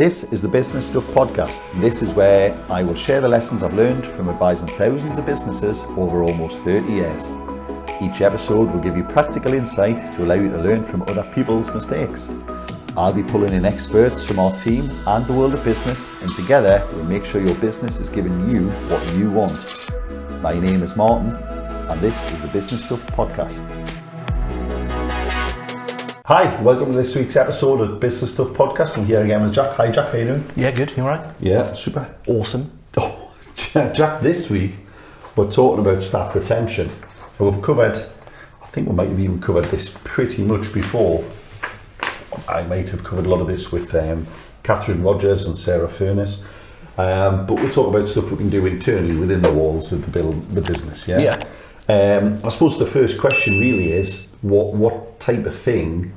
This is the Business Stuff Podcast. This is where I will share the lessons I've learned from advising thousands of businesses over almost 30 years. Each episode will give you practical insight to allow you to learn from other people's mistakes. I'll be pulling in experts from our team and the world of business, and together we'll make sure your business is giving you what you want. My name is Martin, and this is the Business Stuff Podcast. Hi, welcome to this week's episode of the Business Stuff Podcast. I'm here again with Jack. Hi Jack, how you doing? Yeah, good. You alright? Yeah, super. Awesome. Oh, Jack, this week we're talking about staff retention. And we've covered, I think we might have even covered this pretty much before. I might have covered a lot of this with Catherine Rogers and Sarah Furness. But we'll talk about stuff we can do internally within the walls of the business. Yeah. I suppose the first question really is what type of thing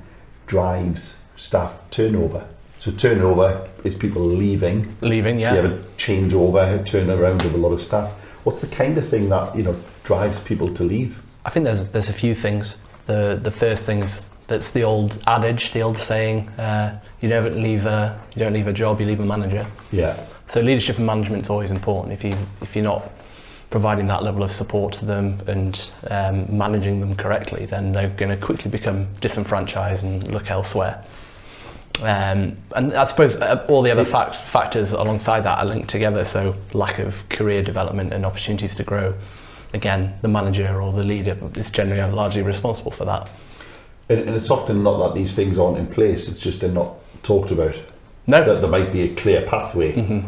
drives staff turnover? So turnover is people leaving. Leaving, yeah. You have a changeover, a turnaround of a lot of staff. What's the kind of thing that drives people to leave? I think there's a few things. The first thing's that's the old adage, the old saying, you don't leave a job, you leave a manager. Yeah. So leadership and management is always important. If you're not providing that level of support to them and managing them correctly, then they're going to quickly become disenfranchised and look elsewhere. And I suppose all the other factors alongside that are linked together. So lack of career development and opportunities to grow. Again, the manager or the leader is generally largely responsible for that. And it's often not that these things aren't in place, it's just they're not talked about. No. That there might be a clear pathway. Mm-hmm.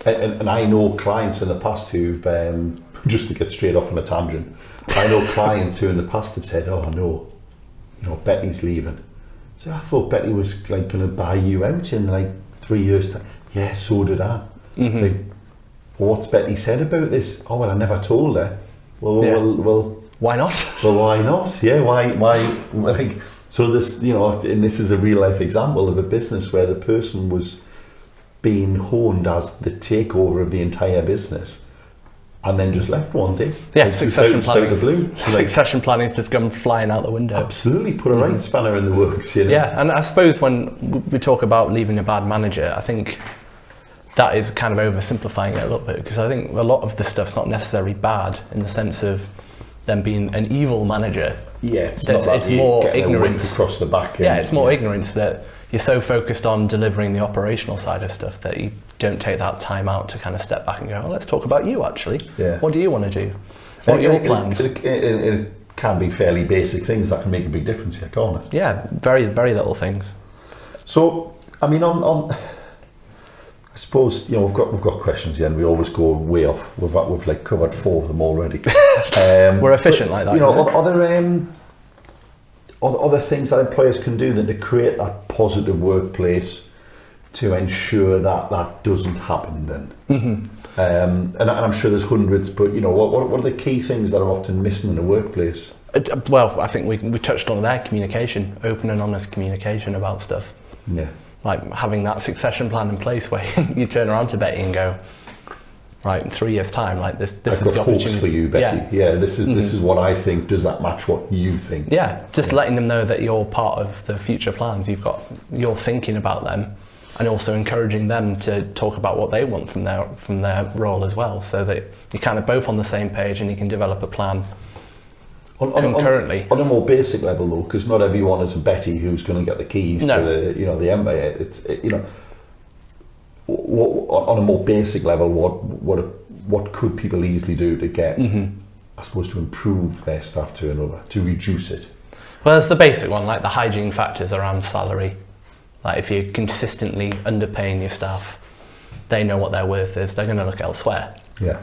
And I know clients in the past who've, just to get straight off on a tangent, I know clients who in the past have said, oh no, Betty's leaving. So I thought Betty was going to buy you out in 3 years time. Yeah, so did I. Mm-hmm. It's well, what's Betty said about this? Oh, well, I never told her. Well, why not? Well, why not? Yeah, why? So this, and this is a real life example of a business where the person was being honed as the takeover of the entire business, and then just left one day. Yeah, succession planning. Succession planning just come flying out the window. Absolutely, put a right spanner in the works. Yeah, and I suppose when we talk about leaving a bad manager, I think that is kind of oversimplifying it a little bit, because I think a lot of the stuff's not necessarily bad in the sense of them being an evil manager. Yeah, it's more ignorance across the back. It's more ignorance that you're so focused on delivering the operational side of stuff that you don't take that time out to kind of step back and go, let's talk about you actually. Yeah. What do you want to do? What are your plans? It can be fairly basic things that can make a big difference here, can't it? Yeah, very, very little things. So, I mean, on I suppose we've got questions here, and we always go way off. We've covered 4 of them already. We're efficient like that. Are there things that employers can do then to create that positive workplace to ensure that doesn't happen then? Mm-hmm. And I'm sure there's hundreds, but what are the key things that are often missing in a workplace? Well, I think we touched on there, communication, open and honest communication about stuff. Yeah. Like having that succession plan in place where you turn around to Betty and go, right, in 3 years' time, this is the opportunity. Hopes for you, Betty. Yeah, this is what I think. Does that match what you think? Yeah, just letting them know that you're part of the future plans. You're thinking about them, and also encouraging them to talk about what they want from their role as well, so that you're kind of both on the same page and you can develop a plan concurrently. On a more basic level, though, because not everyone is a Betty who's going to get the keys to the empire. On a more basic level, what could people easily do to get, I suppose, to improve their staff turnover, to reduce it? Well, it's the basic one, like the hygiene factors around salary. Like if you're consistently underpaying your staff, they know what their worth is. They're going to look elsewhere. Yeah.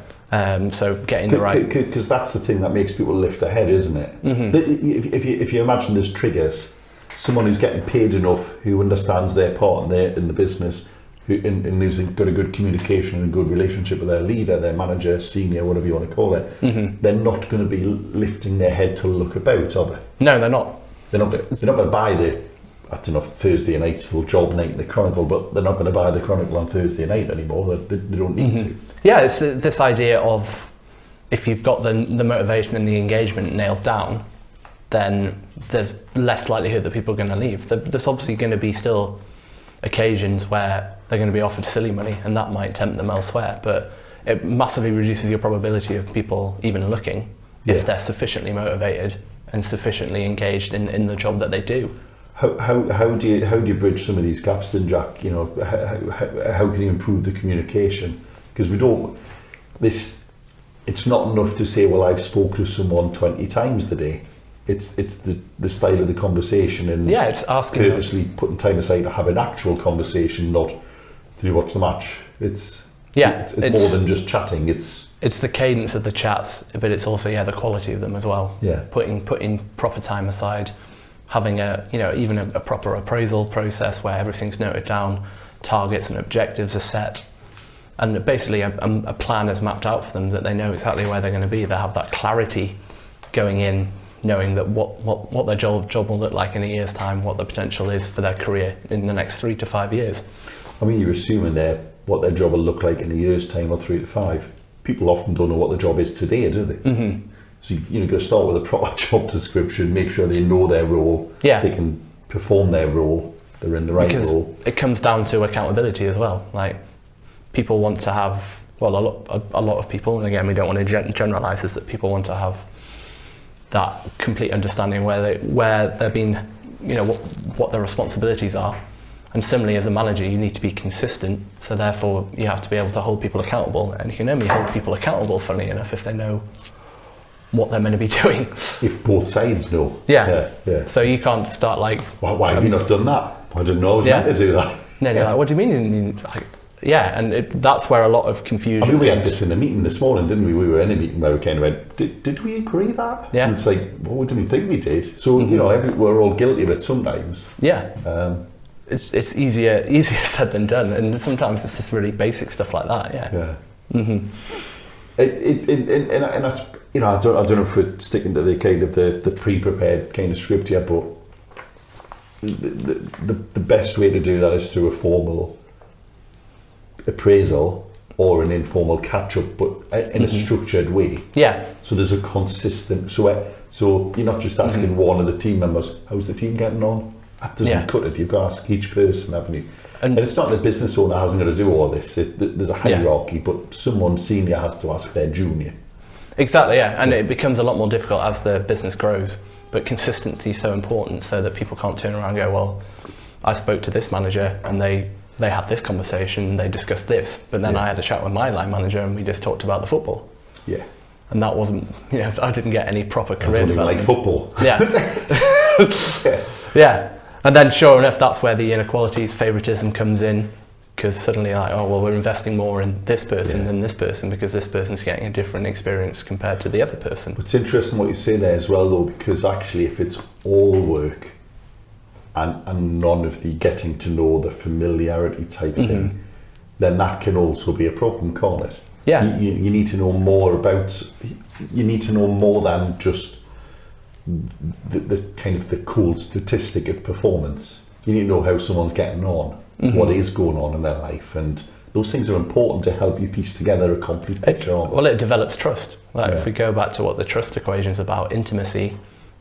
So getting the right, because that's the thing that makes people lift their head, isn't it? Mm-hmm. If you imagine there's triggers, someone who's getting paid enough, who understands their part in the business, and who's got a good communication and a good relationship with their leader, their manager, senior, whatever you want to call it, they're not going to be lifting their head to look about, are they? No, they're not. They're not going to buy Thursday night's full job night in the Chronicle, but they're not going to buy the Chronicle on Thursday night anymore. They don't need to. Yeah, it's this idea of if you've got the motivation and the engagement nailed down, then there's less likelihood that people are going to leave. There's obviously going to be still occasions where they're going to be offered silly money, and that might tempt them elsewhere. But it massively reduces your probability of people even looking if they're sufficiently motivated and sufficiently engaged in the job that they do. How do you bridge some of these gaps then, Jack? You know, how can you improve the communication? Because it's not enough to say, well, I've spoke to someone 20 times today. It's the style of the conversation, and it's asking purposely putting time aside to have an actual conversation, not to watch the match. It's more than just chatting. It's the cadence of the chats, but it's also the quality of them as well. Yeah. Putting proper time aside, having even a proper appraisal process where everything's noted down, targets and objectives are set, and basically a plan is mapped out for them that they know exactly where they're going to be. They have that clarity going in, knowing that what their job will look like in a year's time, what the potential is for their career in the next 3 to 5 years. I mean, you're assuming what their job will look like in a year's time or 3 to 5. People often don't know what the job is today, do they? Mm-hmm. So you've got to start with a proper job description, make sure they know their role, they can perform their role, they're in the right role. It comes down to accountability as well. Like, people want to have, a lot of people, and again, we don't want to generalise this, that people want to have that complete understanding where they're being, what their responsibilities are. And similarly, as a manager, you need to be consistent. So therefore, you have to be able to hold people accountable. And you can only hold people accountable, funnily enough, if they know what they're meant to be doing. If both sides know. Yeah. So you can't start like... Why have you not done that? I didn't know I was meant to do that. No, you're like, what do you mean? And that's where a lot of confusion... I mean, we had this in a meeting this morning, didn't we? We were in a meeting where we kind of went, did we agree that? Yeah. And it's like, well, we didn't think we did. So, we're all guilty of it sometimes. Yeah. It's easier said than done, and sometimes it's just really basic stuff like that. Yeah. Mm-hmm. And that's, I don't know if we're sticking to the kind of the pre-prepared kind of script here, but the best way to do that is through a formal appraisal or an informal catch-up, but in a structured way. Yeah. So there's a consistent. So you're not just asking one of the team members, how's the team getting on? That doesn't cut it. You've got to ask each person, haven't you? And it's not the business owner hasn't got to do all this. There's a hierarchy, but someone senior has to ask their junior. Exactly, and it becomes a lot more difficult as the business grows. But consistency is so important, so that people can't turn around and go, well, I spoke to this manager and they had this conversation, they discussed this, but then I had a chat with my line manager and we just talked about the football. Yeah. And that wasn't, I didn't get any proper career development. Like football. Yeah. Yeah. And then sure enough, that's where the inequality, favouritism comes in, because suddenly we're investing more in this person than this person because this person's getting a different experience compared to the other person. It's interesting what you say there as well, though, because actually if it's all work and none of the getting to know, the familiarity type thing, then that can also be a problem, can't it? Yeah. You need to know more than just the kind of the cold statistic of performance. You need to know how someone's getting on, what is going on in their life, and those things are important to help you piece together a complete picture. It develops trust. If we go back to what the trust equation is about, intimacy,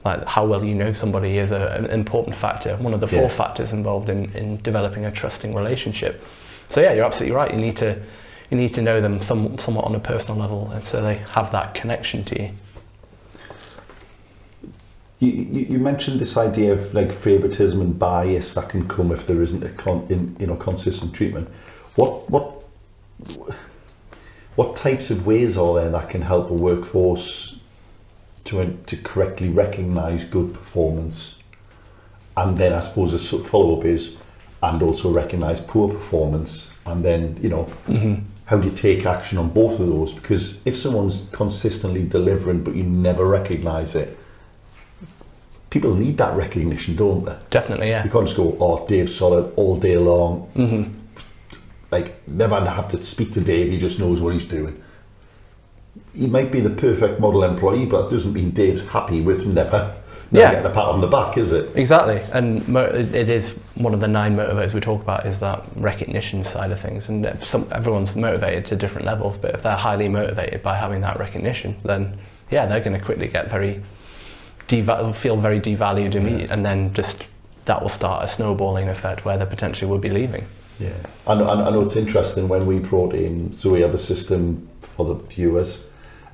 like how well you know somebody is an important factor, one of the 4 factors involved in developing a trusting relationship. So you're absolutely right. You need to know them somewhat on a personal level, and so they have that connection to you. You mentioned this idea of like favoritism and bias that can come if there isn't a consistent treatment. What types of ways are there that can help a workforce to correctly recognise good performance, and then I suppose a follow-up is, and also recognise poor performance, and then how do you take action on both of those? Because if someone's consistently delivering but you never recognise it, people need that recognition, don't they? Definitely, yeah. You can't just go, oh, Dave's solid all day long. Like, never have to speak to Dave, he just knows what he's doing. He might be the perfect model employee, but it doesn't mean Dave's happy with never getting a pat on the back, is it? Exactly, and it is one of the 9 motivators we talk about, is that recognition side of things. And everyone's motivated to different levels, but if they're highly motivated by having that recognition, then they're going to quickly get feel very devalued immediately, and then just that will start a snowballing effect where they potentially will be leaving. Yeah, I know it's interesting when we brought in, so we have a system for the viewers,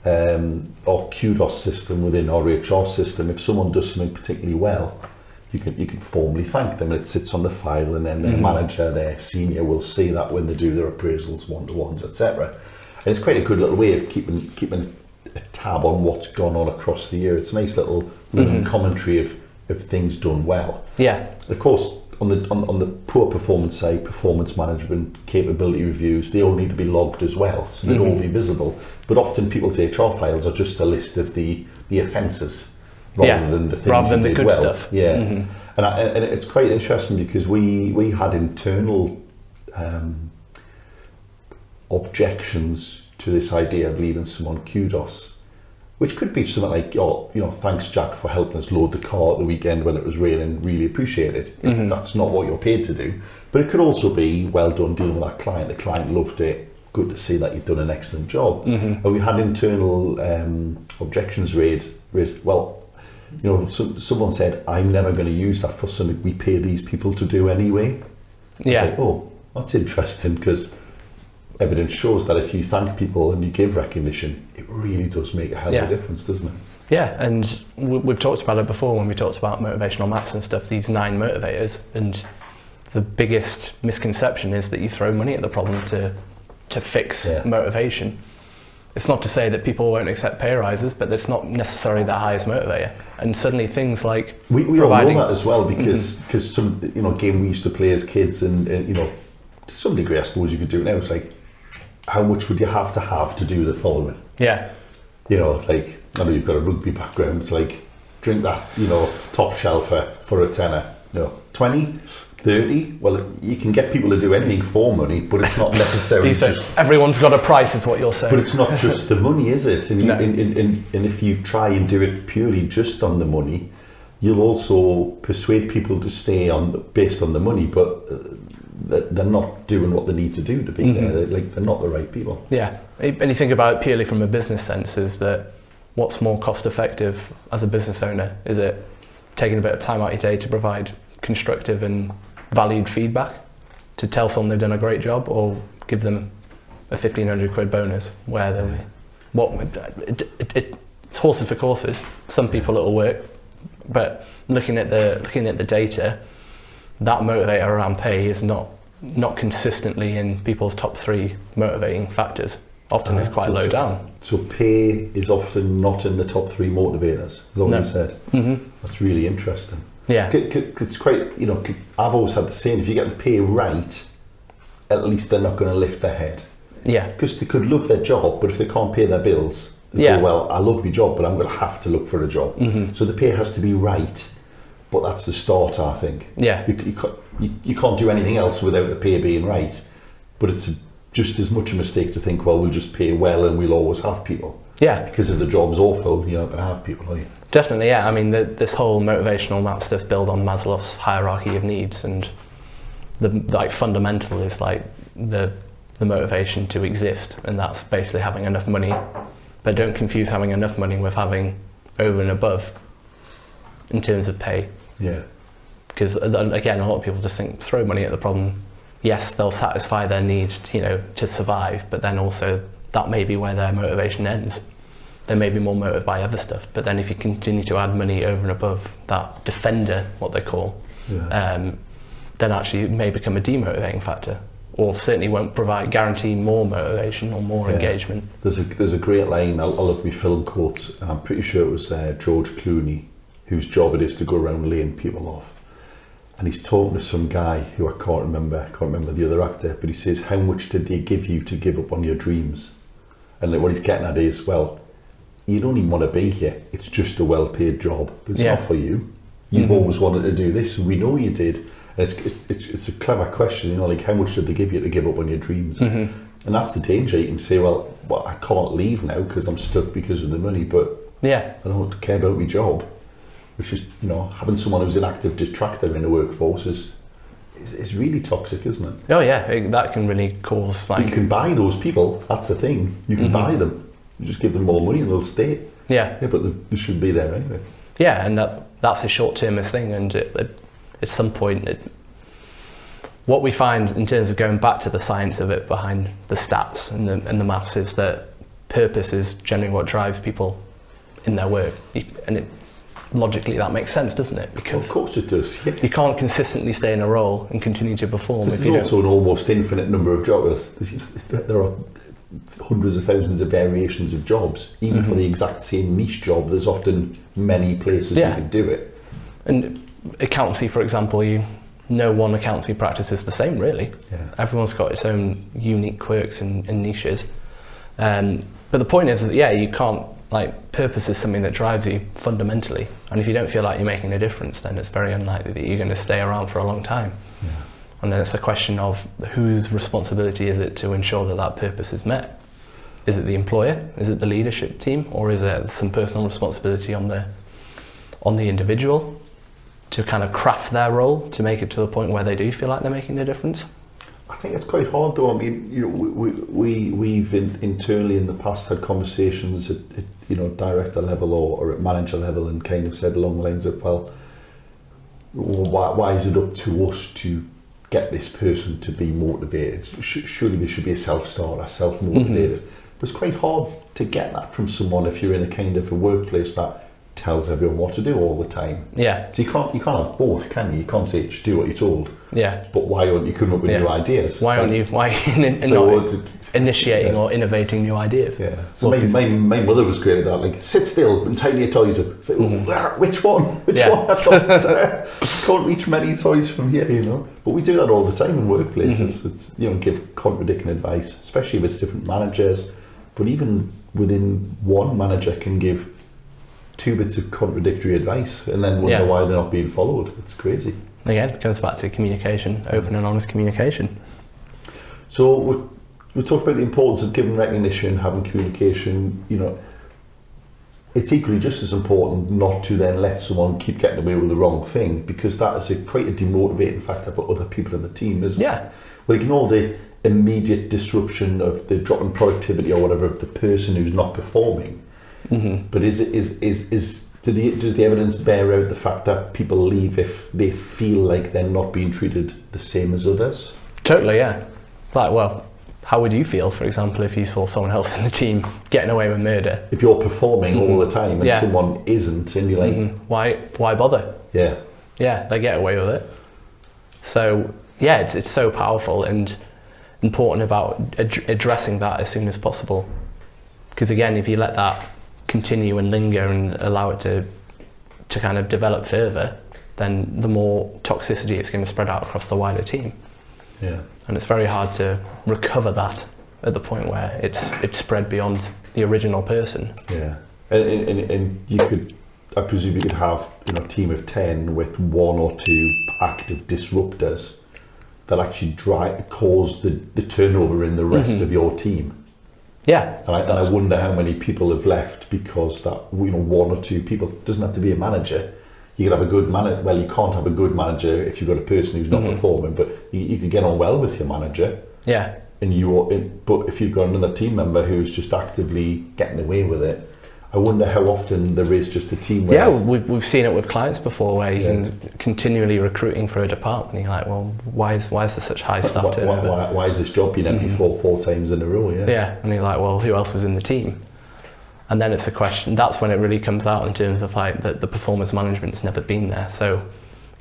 our kudos system within our HR system. If someone does something particularly well, you can formally thank them, and it sits on the file, and then their manager, their senior, will see that when they do their appraisals, one-to-ones, etc. And it's quite a good little way of keeping a tab on what's gone on across the year. It's a nice little commentary of things done well. Yeah. Of course, on the poor performance side, performance management, capability reviews, they all need to be logged as well, so they'll all be visible. But often people's HR files are just a list of the offences rather than the things rather than you the did good well. stuff. Yeah, and it's quite interesting because we had internal objections to this idea of leaving someone kudos, which could be something like, thanks Jack for helping us load the car at the weekend when it was raining, really appreciate it. That's not what you're paid to do. But it could also be, well done dealing with that client, the client loved it, good to see that you've done an excellent job. And we had internal objections raised, well, someone said, I'm never going to use that for something we pay these people to do anyway. Yeah. It's like, oh, that's interesting, because evidence shows that if you thank people and you give recognition, it really does make a hell of a difference, doesn't it? Yeah, and we've talked about it before when we talked about motivational maps and stuff, these 9 motivators, and the biggest misconception is that you throw money at the problem to fix motivation. It's not to say that people won't accept pay rises, but it's not necessarily the highest motivator. And suddenly things like we all know that as well, because some game we used to play as kids, and to some degree I suppose you could do it now. It's like, how much would you have to do the following? Yeah. It's like, I know you've got a rugby background. It's like, drink that top shelf for a tenner. 20, 30. Well, you can get people to do anything for money, but it's not necessarily just... Everyone's got a price, is what you're saying. But it's not just the money, is it? And, and if you try and do it purely just on the money, you'll also persuade people to stay on based on the money, but they're not doing what they need to do to be there. They're not the right people. Yeah. And you think about it purely from a business sense, is that what's more cost effective as a business owner? Is it taking a bit of time out of your day to provide constructive and valued feedback, to tell someone they've done a great job, or give them a 1,500 quid bonus where it's horses for courses. Some people it'll work, but looking at the data, that motivator around pay is not consistently in people's top 3 motivating factors. Often it's quite low down. So pay is often not in the top 3 motivators, is that what you said? That's really interesting. Yeah. It's quite, I've always had the same, if you get the pay right, at least they're not going to lift their head. Yeah. Because they could love their job, but if they can't pay their bills, they go, well, I love my job, but I'm going to have to look for a job. So the pay has to be right, but that's the start, I think. Yeah. You can't do anything else without the pay being right, but it's just as much a mistake to think, well, we'll just pay well and we'll always have people. Yeah. Because if the job's awful, you're not going to have people, are you? Definitely, yeah. I mean, this whole motivational map stuff built on Maslow's hierarchy of needs, and the fundamental is the motivation to exist, and that's basically having enough money. But don't confuse having enough money with having over and above in terms of pay. Yeah. Because again, a lot of people just think throw money at the problem. Yes, they'll satisfy their need, to survive, but then also that may be where their motivation ends. They may be more motivated by other stuff, but then if you continue to add money over and above that defender, what they call, then actually it may become a demotivating factor, or certainly won't guarantee more motivation or more engagement. There's a great line, I love me film quotes, and I'm pretty sure it was George Clooney, whose job it is to go around laying people off. And he's talking to some guy who I can't remember the other actor, but he says, how much did they give you to give up on your dreams? And what he's getting at is, well, you don't even want to be here. It's just a well-paid job. But it's not for you. You've always wanted to do this, and we know you did. And it's a clever question, how much did they give you to give up on your dreams? And that's the danger. You can say, well, I can't leave now because I'm stuck because of the money, but I don't care about my job. Which is, having someone who's an active detractor in the workforce is really toxic, isn't it? Oh yeah, that can really cause But you can buy those people, that's the thing. You can buy them. You just give them more money and they'll stay. Yeah, but they should be there anyway. Yeah, and that's a short-termist thing, and at some point, what we find in terms of going back to the science of it behind the stats and the maths is that purpose is generally what drives people in their work. Logically that makes sense, doesn't it? Because of course it does. Yeah. You can't consistently stay in a role and continue to perform. There's also an almost infinite number of jobs. There are hundreds of thousands of variations of jobs. Even for the exact same niche job, there's often many places you can do it. And accountancy, for example, no one accountancy practice is the same, really. Yeah. Everyone's got its own unique quirks and niches. But the point is that, you can't, purpose is something that drives you fundamentally. And if you don't feel like you're making a difference, then it's very unlikely that you're going to stay around for a long time. Yeah. And then it's a question of whose responsibility is it to ensure that that purpose is met? Is it the employer? Is it the leadership team? Or is there some personal responsibility on the individual to kind of craft their role to make it to the point where they do feel like they're making a difference? I think it's quite hard though. I mean, we've internally in the past had conversations at director level or at manager level and kind of said along the lines of, well, why is it up to us to get this person to be motivated? Surely there should be a self-starter, self-motivated. But it's quite hard to get that from someone if you're in a kind of a workplace that tells everyone what to do all the time. Yeah. So you can't have both, can you? You can't say just do what you're told. Yeah. But why aren't you coming up with new ideas? Why are you not initiating or innovating new ideas? Yeah. So my mother was great at that. Like, sit still and tidy your toys up. It's like, which one? Which one? I can't reach many toys from here, But we do that all the time in workplaces. It's give contradicting advice, especially if it's different managers. But even within one manager can give 2 bits of contradictory advice and then wonder why they're not being followed. It's crazy. Again, it goes back to communication, open and honest communication. So we talk about the importance of giving recognition, having communication. It's equally just as important not to then let someone keep getting away with the wrong thing, because that is quite a demotivating factor for other people in the team, isn't it? We ignore the immediate disruption of the drop in productivity or whatever of the person who's not performing. But does the evidence bear out the fact that people leave if they feel like they're not being treated the same as others? Totally, yeah. How would you feel, for example, if you saw someone else in the team getting away with murder? If you're performing all the time and someone isn't, and you're like, why bother? Yeah, they get away with it. So it's so powerful and important about addressing that as soon as possible. Because again, if you let that continue and linger and allow it to kind of develop further, then the more toxicity it's going to spread out across the wider team. Yeah. And it's very hard to recover that at the point where it's spread beyond the original person. Yeah. And you could, I presume you could have a team of 10 with 1 or 2 active disruptors that actually cause the turnover in the rest of your team. Yeah, and I wonder how many people have left because that 1 or 2 people, doesn't have to be a manager. You could have a good manager. Well, you can't have a good manager if you've got a person who's not performing, but you could get on well with your manager. Yeah. But if you've got another team member who's just actively getting away with it, I wonder how often there is just a team where... Yeah, we've seen it with clients before where you can continually recruiting for a department and you're like, well, why is there such high staff turnover? Why is this job being empty four times in a row? Yeah, and you're like, well, who else is in the team? And then it's a question, that's when it really comes out in terms of the performance management has never been there. So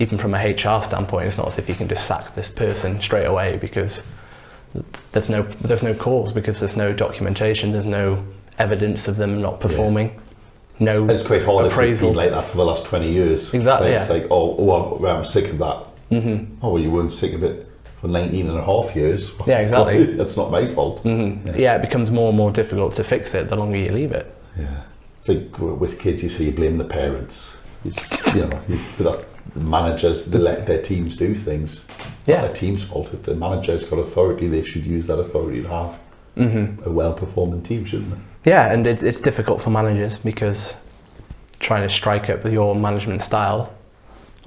even from a HR standpoint, it's not as if you can just sack this person straight away because there's no cause, because there's no documentation, there's no evidence of them not performing. No appraisal. It's quite hard if it's been like that for the last 20 years. Exactly. It's like, I'm sick of that. Oh, well, you weren't sick of it for 19 and a half years. Yeah, exactly. That's not my fault. Yeah, it becomes more and more difficult to fix it the longer you leave it. Yeah. It's like with kids, you blame the parents. The managers, they let their teams do things. It's not their team's fault. If the manager's got authority, they should use that authority to have a well-performing team, shouldn't they? Yeah, and it's difficult for managers because trying to strike up your management style,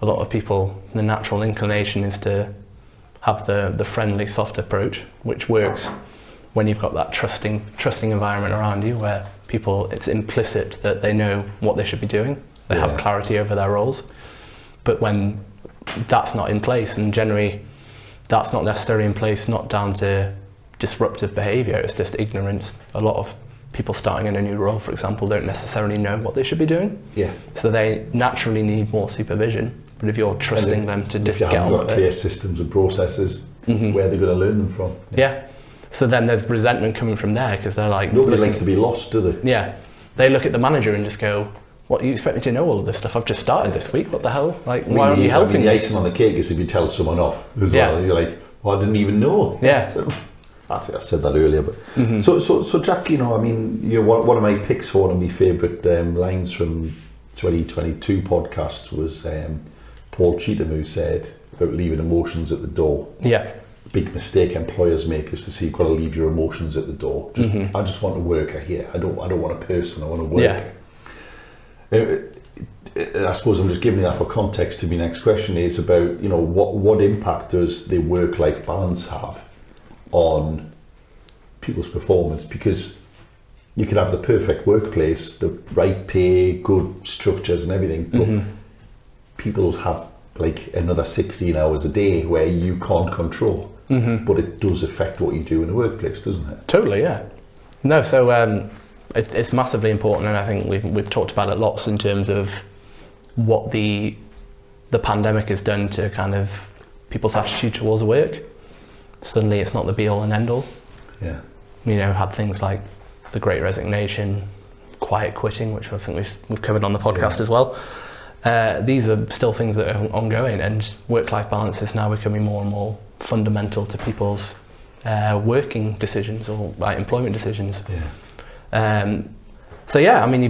a lot of people, the natural inclination is to have the friendly, soft approach, which works when you've got that trusting environment around you where people, it's implicit that they know what they should be doing. They have clarity over their roles. But when that's not in place, and generally that's not necessarily in place, not down to disruptive behaviour, it's just ignorance. A lot of people starting in a new role, for example, don't necessarily know what they should be doing. Yeah. So they naturally need more supervision. But if you're trusting them to just get on with it. If you haven't got clear systems and processes, where they're going to learn them from. Yeah. So then there's resentment coming from there, because they're like... Nobody likes to be lost, do they? Yeah. They look at the manager and just go, what, you expect me to know all of this stuff? I've just started this week, what the hell? Like, why aren't you helping me? The icing on the cake is if you tell someone off as well. You're like, well, I didn't even know. Yeah. So, I think I said that earlier, but so Jack, you know, I mean, you know, one of my picks for one of my favourite lines from 2022 podcasts was Paul Cheetham, who said about leaving emotions at the door. Yeah. Big mistake employers make is to say you've got to leave your emotions at the door. I just want a worker here. I don't want a person. I want a worker. Yeah. I suppose I'm just giving you that for context to my next question is about, you know, what impact does the work-life balance have on people's performance? Because you could have the perfect workplace, the right pay, good structures and everything, but people have like another 16 hours a day where you can't control, but it does affect what you do in the workplace, doesn't it? Totally, yeah. No, so it's massively important, and I think we've talked about it lots in terms of what the pandemic has done to kind of people's attitude towards work. Suddenly it's not the be all and end all. Yeah. You know, had things like the Great Resignation, quiet quitting, which I think we've covered on the podcast as well. These are still things that are ongoing, and work-life balance is now becoming more and more fundamental to people's working decisions or employment decisions. Yeah. So yeah, I mean,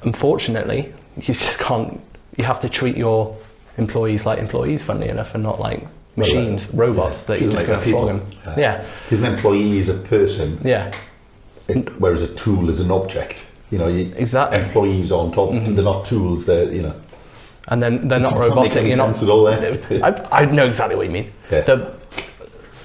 unfortunately, you just can't. You have to treat your employees like employees, funnily enough, and not like machines, robots that you're just going to flog them. Yeah. Because an employee is a person. Yeah. Whereas a tool is an object. You know, exactly. Employees on top. They're not tools. They're, you know. And then they're not robotic. You're not. At all there. I know exactly what you mean. Yeah.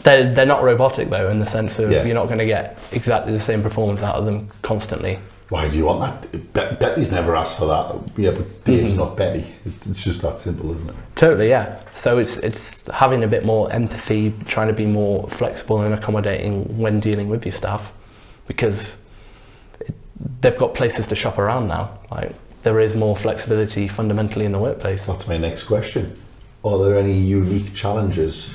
They're not robotic though, in the sense of you're not going to get exactly the same performance out of them constantly. Why do you want that? Betty's never asked for that. Yeah, but Dave's not Betty. It's just that simple, isn't it? Totally, yeah. So it's having a bit more empathy, trying to be more flexible and accommodating when dealing with your staff, because they've got places to shop around now. Like, there is more flexibility fundamentally in the workplace. That's my next question. Are there any unique challenges,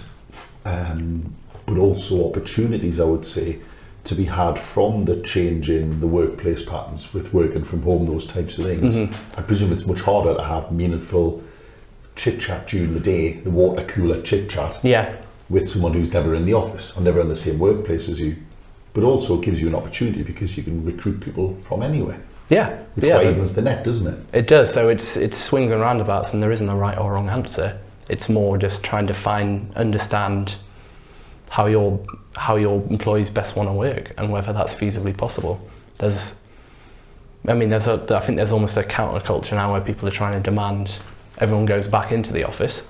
but also opportunities, I would say, to be had from the change in the workplace patterns with working from home, those types of things? I presume it's much harder to have meaningful chit-chat during the day, the water cooler chit-chat, with someone who's never in the office or never in the same workplace as you. But also it gives you an opportunity because you can recruit people from anywhere. Yeah. Which widens the net, doesn't it? It does. So it's swings and roundabouts, and there isn't a right or wrong answer. It's more just trying to understand how your employees best want to work and whether that's feasibly possible. I think there's almost a counterculture now where people are trying to demand everyone goes back into the office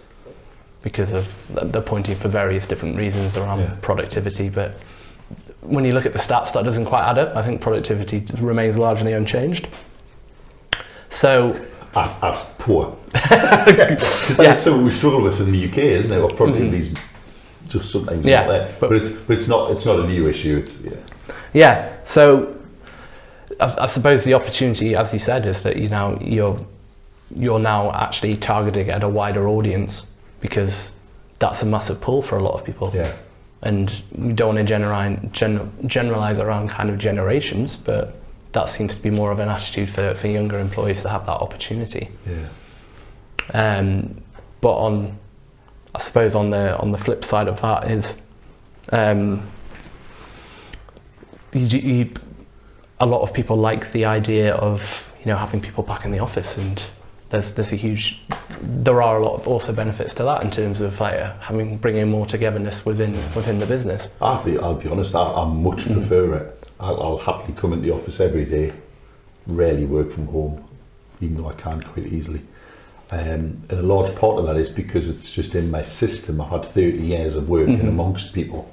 because of they're pointing for various different reasons around productivity. But when you look at the stats, that doesn't quite add up. I think productivity remains largely unchanged. So that's poor. Because that's something we struggle with in the UK, isn't it? Or productivity's just sometimes not there. But it's not a new issue. So I suppose the opportunity, as you said, is that you're now actually targeting at a wider audience, because that's a massive pull for a lot of people. Yeah. And we don't want to generalize around kind of generations, but that seems to be more of an attitude for younger employees to have that opportunity. Yeah. But I suppose on the flip side of that is, a lot of people like the idea of having people back in the office, and there are a lot of also benefits to that in terms of bringing more togetherness within the business. I'll be honest, I much prefer it. I'll happily come into the office every day, rarely work from home, even though I can quite easily. And a large part of that is because it's just in my system. I've had 30 years of working amongst people.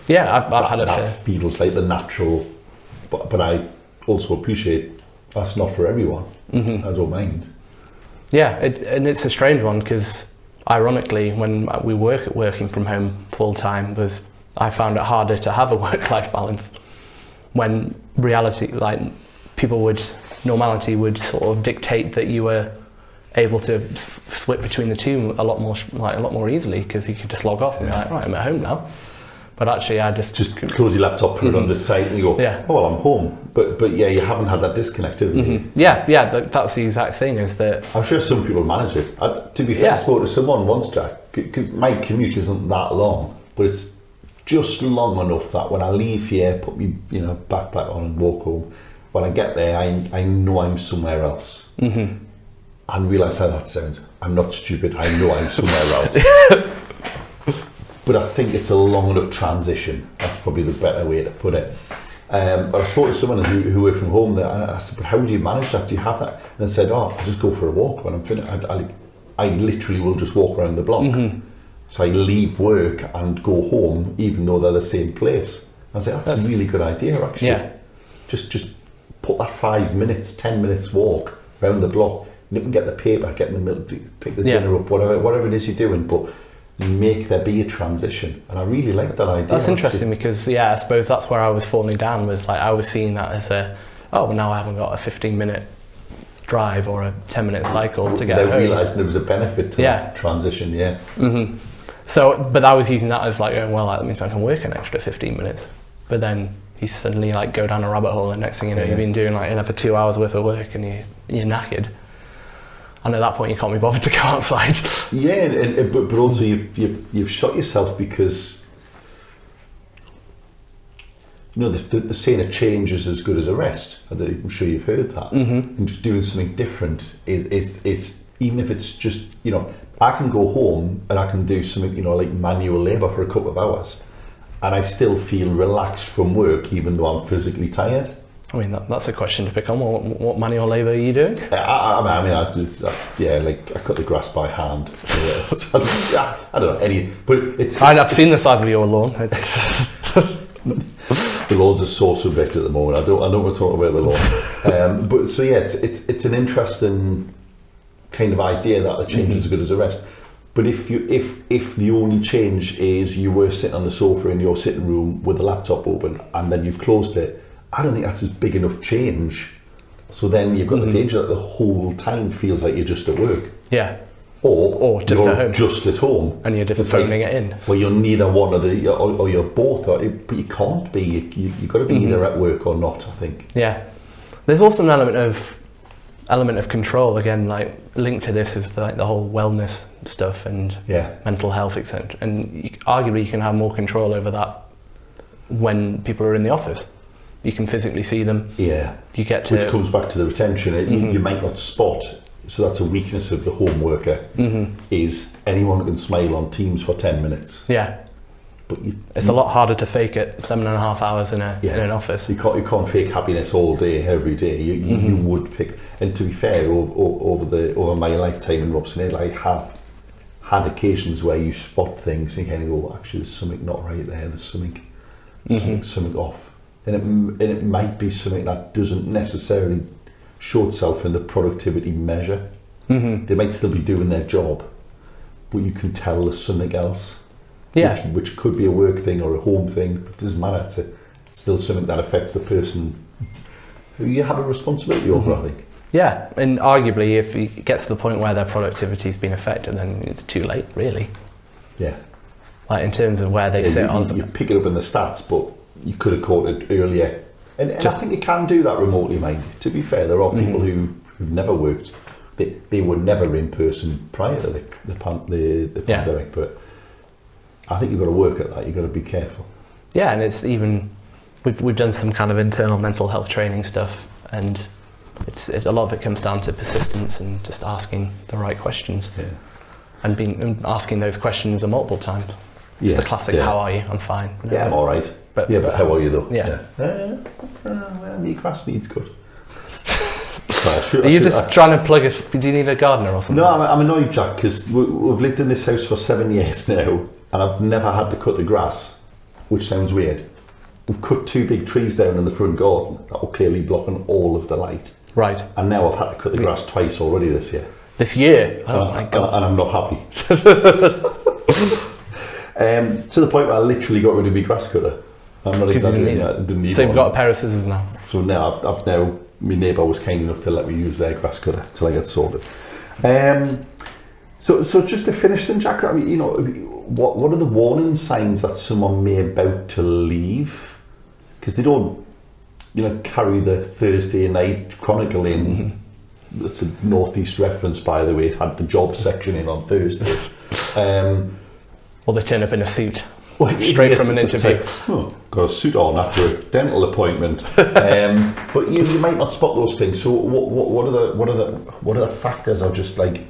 Yeah, I've had that feels like the natural, but I also appreciate that's not for everyone. I don't mind. Yeah, and it's a strange one, because ironically, when we working from home full time, I found it harder to have a work-life balance. When reality, like normality would sort of dictate that you were able to flip between the two a lot more easily, because you could just log off and be like, right, I'm at home now. But actually, I just close your laptop, put it on the side, and you go, oh, well, I'm home. But yeah, you haven't had that disconnect, have you? Yeah, that's the exact thing. Is that I'm sure some people manage it. To be fair, I spoke to someone once, Jack, because my commute isn't that long, but it's just long enough that when I leave here, put me backpack on and walk home, when I get there, I know I'm somewhere else. And realise how that sounds. I'm not stupid. I know I'm somewhere else. But I think it's a long enough transition. That's probably the better way to put it. But I spoke to someone who worked from home there, and I said, but how do you manage that? Do you have that? And they said, I just go for a walk when I'm finished. I literally will just walk around the block. So I leave work and go home, even though they're the same place. I was like, that's a really good idea, actually. Yeah. Just put that 5 minutes, 10 minutes walk around the block. You can get the paper, get in the middle, pick the dinner up, whatever it is you're doing, but make there be a transition. And I really like that idea. That's interesting, because I suppose that's where I was falling down, was like I was seeing that as now I haven't got a 15-minute drive or a 10-minute cycle to get home. They realised there was a benefit to that transition, So, but I was using that as like, that means I can work an extra 15 minutes. But then you suddenly like go down a rabbit hole, and next thing you know, you've been doing like another 2 hours worth of work, and you're knackered. And at that point, you can't be bothered to go outside. Yeah, but also you've shot yourself, because the saying a change is as good as a rest. I'm sure you've heard that. And just doing something different is even if it's just I can go home and I can do something like manual labour for a couple of hours, and I still feel relaxed from work, even though I'm physically tired. I mean, that's a question to pick on. What manual labour are you doing? I cut the grass by hand. I don't know but it's I've seen the size of your lawn. The lawn's a sore subject at the moment. I don't want to talk about the lawn. But so yeah, it's an interesting kind of idea that the change is as good as a rest. But if the only change is you were sitting on the sofa in your sitting room with the laptop open and then you've closed it, I don't think that's as big enough change. So then you've got the danger that the whole time feels like you're just at work. Yeah. Or just you're at home. Just at home. And you're just phoning it in. Well, you're neither one of the, or you're both, but you can't be. You've got to be either at work or not, I think. Yeah. There's also an element of control, again, like linked to this is the whole wellness stuff and mental health, etc. And arguably you can have more control over that when people are in the office. You can physically see them. Yeah. You get to, which comes back to the retention. You might not spot. So that's a weakness of the home worker. Is anyone can smile on Teams for 10 minutes. Yeah. But it's a lot harder to fake it 7.5 hours in an office. You can't fake happiness all day, every day. You would pick. And to be fair, over my lifetime in Robson Laidler, I have had occasions where you spot things and you kind of go, actually, there's something not right there. There's something off. And it might be something that doesn't necessarily show itself in the productivity measure. They might still be doing their job, but you can tell there's something else. Yeah. Which could be a work thing or a home thing, but it doesn't matter. It's still something that affects the person who you have a responsibility over, I think. Yeah, and arguably if it gets to the point where their productivity has been affected, then it's too late, really. Yeah. Like in terms of where they sit on... You pick it up in the stats, but you could have caught it earlier. And I think you can do that remotely, mind you. To be fair, there are people who've never worked. They were never in person prior to the pandemic, but I think you've got to work at that. You've got to be careful. Yeah, and it's even... We've done some kind of internal mental health training stuff, and a lot of it comes down to persistence and just asking the right questions. Yeah. And asking those questions multiple times. It's the classic, how are you? I'm fine. No. Yeah, I'm all right. But how are you though? Yeah. My grass needs cut. Are you just trying to plug it? Do you need a gardener or something? No, I'm annoyed, Jack, because we've lived in this house for 7 years now, and I've never had to cut the grass, which sounds weird. We've cut 2 big trees down in the front garden that were clearly blocking all of the light. Right. And now I've had to cut the grass twice already this year. This year? Oh my God. And I'm not happy. To the point where I literally got rid of my grass cutter. I'm not exaggerating that. I didn't need So you've one. got a pair of scissors now? So now I've now, my neighbour was kind enough to let me use their grass cutter till I get sorted. So just to finish then, Jack, I mean, what are the warning signs that someone may about to leave? Because they don't, carry the Thursday Night Chronicle in. That's a Northeast reference, by the way. It had the job section in on Thursday. Or they turn up in a suit, straight from an interview. Got a suit on after a dental appointment. But you might not spot those things. So what are the factors, or just like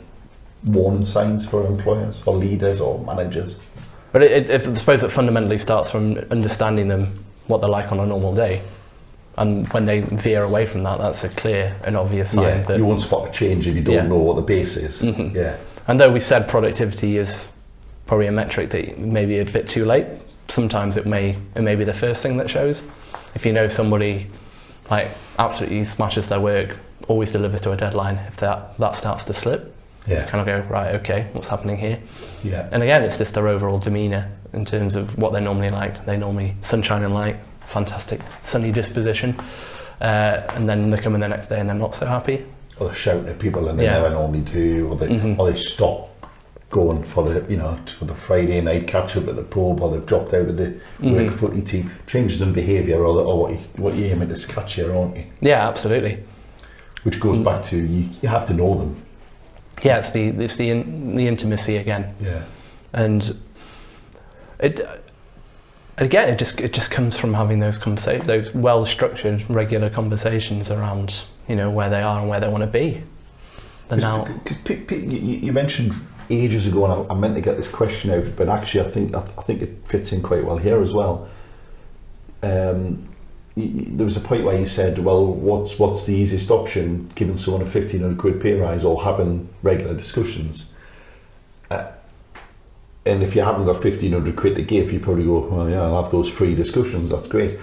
warning signs for employers or leaders or managers? But I suppose it fundamentally starts from understanding them, what they're like on a normal day. And when they veer away from that, that's a clear and obvious sign. That you won't spot a change if you don't know what the base is. Yeah. And though we said productivity is probably a metric that may be a bit too late, sometimes it may be the first thing that shows. If you know somebody like absolutely smashes their work, always delivers to a deadline, if that starts to slip, you kind of go, right, okay, what's happening here? Yeah. And again, it's just their overall demeanour in terms of what they're normally like. They normally sunshine and light, fantastic sunny disposition, and then they come in the next day and they're not so happy. Or they're shouting at people and they never normally do, or they stop going for the Friday night catch up at the pub, or they've dropped out of the work footy team. Changes in behaviour, or what you're aiming to catch here, aren't you? Yeah, absolutely. Which goes back to you have to know them. Yeah, it's the intimacy again. Yeah, and it just comes from having those conversations, those well structured, regular conversations around where they are and where they want to be. You mentioned ages ago, and I meant to get this question out, but actually I think it fits in quite well here as well. There was a point where you said, well, what's the easiest option, giving someone a 1,500 quid pay rise or having regular discussions? And if you haven't got 1,500 quid to give, you probably go, well, yeah, I'll have those free discussions, that's great.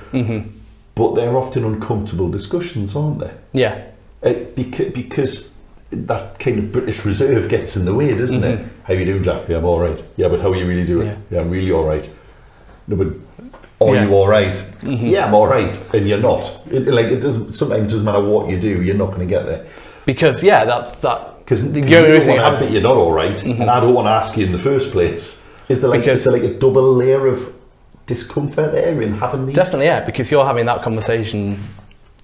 But they're often uncomfortable discussions, aren't they? Yeah. Because that kind of British reserve gets in the way, doesn't it? How you doing, Jack? Yeah, I'm all right. Yeah, but how are you really doing? Yeah, I'm really all right. No, but are you all right? Yeah, I'm all right. And you're not. It doesn't matter what you do, you're not going to get there. Because that's that. Because you don't want to admit you're not all right, and I don't want to ask you in the first place. Is there like a double layer of discomfort there in having these? Definitely, yeah. Because you're having that conversation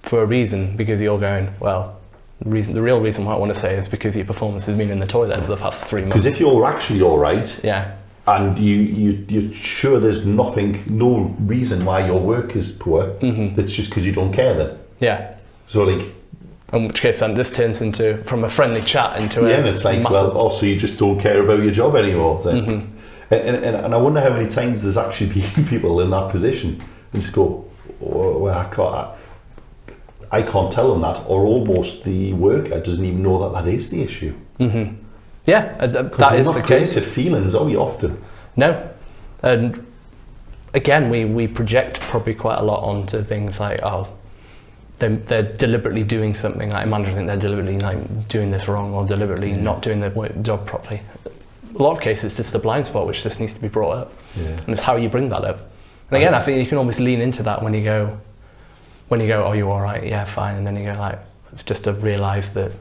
for a reason. Because you're going, well, the real reason why I want to say is because your performance has been in the toilet for the past 3 months. Because if you're actually all right, and you're sure there's no reason why your work is poor, that's just because you don't care then. Yeah. So like. In which case, then this turns into from a friendly chat into and it's like, well, also you just don't care about your job anymore. So. And I wonder how many times there's actually been people in that position and just go, well, I can't tell them that, or almost the worker doesn't even know that is the issue. Yeah, that is the case. Created feelings, are we often? No, and again, we project probably quite a lot onto things like, they're deliberately doing something, like managers think they're deliberately like doing this wrong or deliberately not doing their job properly. A lot of cases, it's just a blind spot which just needs to be brought up, and it's how you bring that up. And again, I think you can almost lean into that when you go, oh, you all right? Yeah, fine. And then you go like, it's just to realise that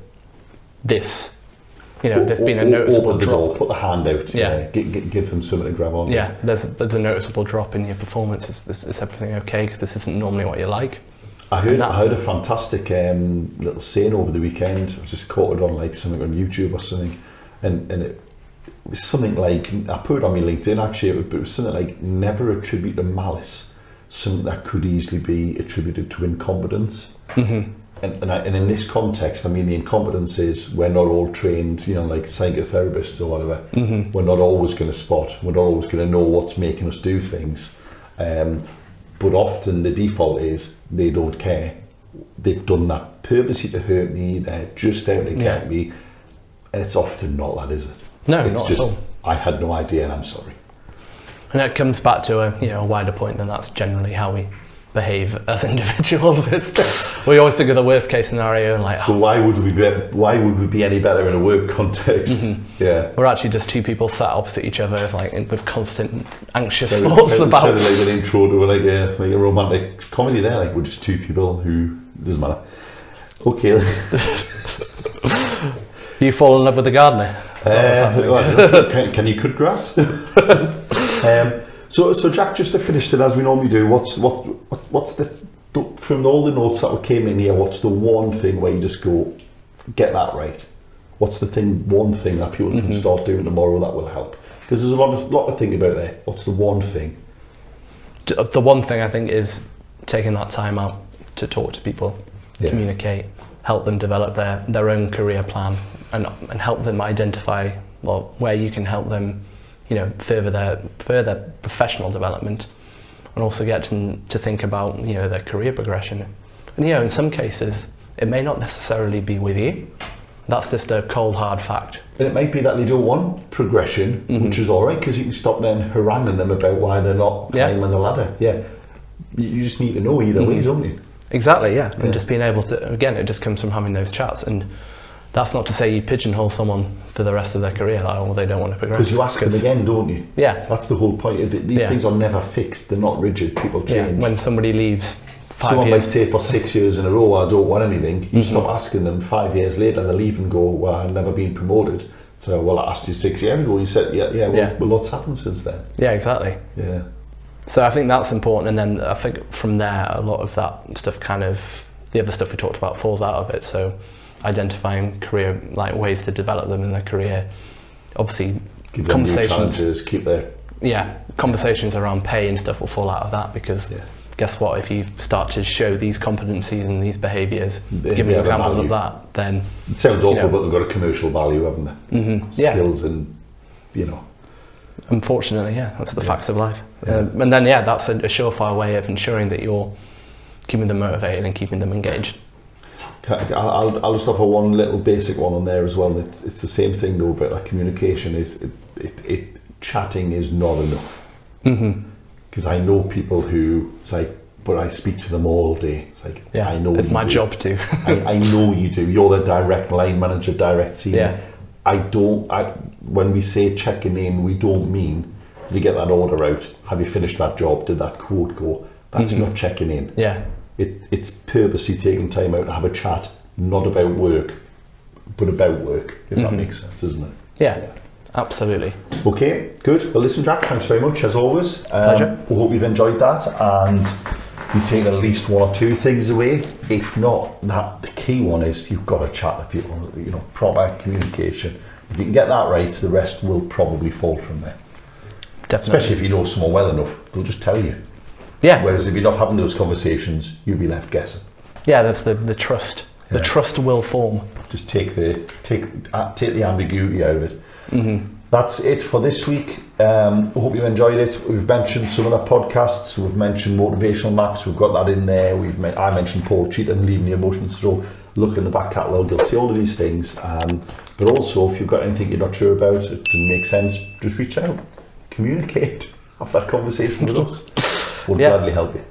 this, there's been a noticeable open the drop. Door, put the hand out. Give them something to grab on. Yeah, there's a noticeable drop in your performance. Is everything okay? Because this isn't normally what you like. I heard a fantastic little saying over the weekend. I just caught it on like something on YouTube or something, and it was something like, I put it on my LinkedIn actually, but it was something like, never attribute to malice something that could easily be attributed to incompetence. And in this context, I mean, the incompetence is we're not all trained, like psychotherapists or whatever. We're not always going to spot. We're not always going to know what's making us do things. But often the default is they don't care. They've done that purposely to hurt me. They're just out to get me. And it's often not that, is it? No, it's not just, at all. I had no idea and I'm sorry. And that comes back to a wider point, and that's generally how behave as individuals. We always think of the worst case scenario and like, so why would we be any better in a work context? Yeah, we're actually just two people sat opposite each other, like with constant anxious thoughts about. Sounded like an intro to like a romantic comedy there. Like we're just two people who doesn't matter. Okay. You fall in love with the gardener? Can you cut grass? So Jack, just to finish it as we normally do, what's the from all the notes that came in here, what's the one thing where you just go, get that right? What's the one thing that people can start doing tomorrow that will help? Because there's a lot to think about there. What's the one thing? The one thing I think is taking that time out to talk to people, communicate, help them develop their own career plan, and help them identify where you can help them, further their professional development, and also get them to think about their career progression. And in some cases it may not necessarily be with you. That's just a cold hard fact. And it might be that they don't want progression, which is all right, because you can stop then haranguing them about why they're not climbing the ladder. Yeah, you just need to know either way, don't you? Exactly, yeah. And just being able to, again, it just comes from having those chats. And that's not to say you pigeonhole someone for the rest of their career, like, they don't want to progress. Because you ask them again, don't you? Yeah. That's the whole point. These things are never fixed. They're not rigid. People change. Yeah. When somebody leaves 5 Someone years... might say for 6 years in a row, I don't want anything. You stop asking them 5 years later, they leave and go, well, I've never been promoted. So, well, I asked you 6 years ago. You said, well, lots happened since then. Yeah, exactly. Yeah. So I think that's important. And then I think from there, a lot of that stuff the other stuff we talked about falls out of it. So identifying career, like ways to develop them in their career, obviously Give them conversations, keep their... Yeah, conversations around pay and stuff will fall out of that, because guess what, if you start to show these competencies and these behaviours, giving examples of that, then... It sounds awful, but they've got a commercial value, haven't they? Skills and, Unfortunately, that's the facts of life. And then, that's a surefire way of ensuring that you're keeping them motivated and keeping them engaged. I'll just offer one little basic one on there as well. It's the same thing though, but like communication is, chatting is not enough. Because I know people who, it's like, but I speak to them all day. It's like, I know it's my job to. I know you do. You're the direct line manager, direct senior. When we say checking in, we don't mean, did you get that order out? Have you finished that job? Did that quote go? That's not checking in. Yeah. It's purposely taking time out to have a chat, not about work, but about work, if that makes sense, isn't it? Yeah, absolutely. Okay, good. Well, listen, Jack, thanks very much, as always. Pleasure. We hope you've enjoyed that, and you've taken at least one or two things away. If not, the key one is you've got to chat to people, proper communication. If you can get that right, the rest will probably fall from there. Definitely. Especially if you know someone well enough, they'll just tell you. Yeah. Whereas if you're not having those conversations, you'll be left guessing. Yeah, that's the trust. Yeah. The trust will form. Just take the ambiguity out of it. That's it for this week. I hope you enjoyed it. We've mentioned some of the podcasts. We've mentioned motivational maps. We've got that in there. I mentioned Paul Cheatham, Leaving the Emotions. So look in the back catalogue. You'll see all of these things. But also, if you've got anything you're not sure about, it doesn't make sense, just reach out, communicate, have that conversation with us. We'll gladly help you.